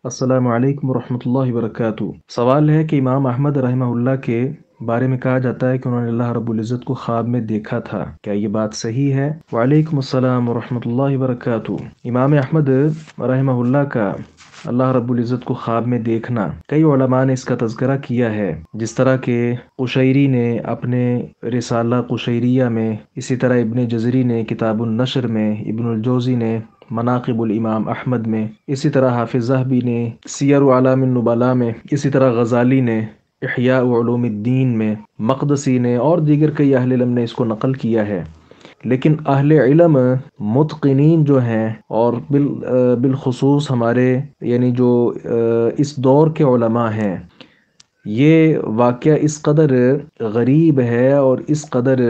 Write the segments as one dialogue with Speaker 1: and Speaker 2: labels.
Speaker 1: السلام علیکم ورحمۃ اللہ وبرکاتہ۔ سوال ہے کہ امام احمد رحمہ اللہ کے بارے میں کہا جاتا ہے کہ انہوں نے اللہ رب العزت کو خواب میں دیکھا تھا، کیا یہ بات صحیح ہے؟ وعلیکم السلام ورحمۃ اللہ وبرکاتہ۔ امام احمد رحمہ اللہ کا اللہ رب العزت کو خواب میں دیکھنا، کئی علماء نے اس کا تذکرہ کیا ہے، جس طرح کہ قشیری نے اپنے رسالہ قشیریہ میں، اسی طرح ابن جزری نے کتاب النشر میں، ابن الجوزی نے مناقب الامام احمد میں، اسی طرح حافظ ذہبی نے سیر اعلام النبلاء میں، اسی طرح غزالی نے احیاء علوم الدین میں، مقدسی نے اور دیگر کئی اہل علم نے اس کو نقل کیا ہے۔ لیکن اہل علم متقنین جو ہیں، اور بالخصوص ہمارے یعنی جو اس دور کے علماء ہیں، یہ واقعہ اس قدر غریب ہے اور اس قدر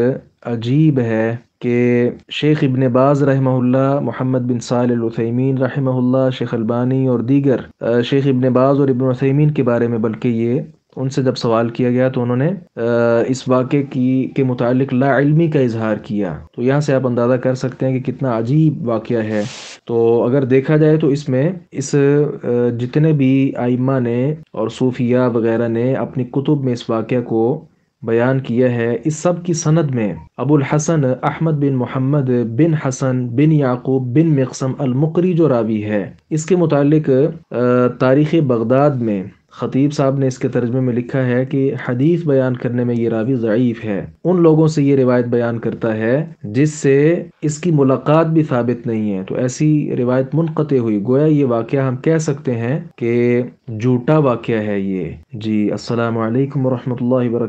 Speaker 1: عجیب ہے کہ شیخ ابن باز رحمہ اللہ، محمد بن صالح العثیمین رحمہ اللہ، شیخ البانی اور دیگر شیخ ابن باز اور ابن عثیمین کے بارے میں، بلکہ یہ ان سے جب سوال کیا گیا تو انہوں نے اس واقعے کے متعلق لا علمی کا اظہار کیا۔ تو یہاں سے آپ اندازہ کر سکتے ہیں کہ کتنا عجیب واقعہ ہے۔ تو اگر دیکھا جائے تو اس میں جتنے بھی ائمہ نے اور صوفیاء وغیرہ نے اپنی کتب میں اس واقعہ کو بیان کیا ہے، اس سب کی سند میں ابو الحسن احمد بن محمد بن حسن بن یعقوب بن مقسم المقری جو راوی ہے، اس کے متعلق تاریخ بغداد میں خطیب صاحب نے اس کے ترجمے میں لکھا ہے کہ حدیث بیان کرنے میں یہ راوی ضعیف ہے، ان لوگوں سے یہ روایت بیان کرتا ہے جس سے اس کی ملاقات بھی ثابت نہیں ہے، تو ایسی روایت منقطع ہوئی، گویا یہ واقعہ ہم کہہ سکتے ہیں کہ جھوٹا واقعہ ہے یہ۔ جی السلام علیکم ورحمۃ اللہ وبرکاتہ۔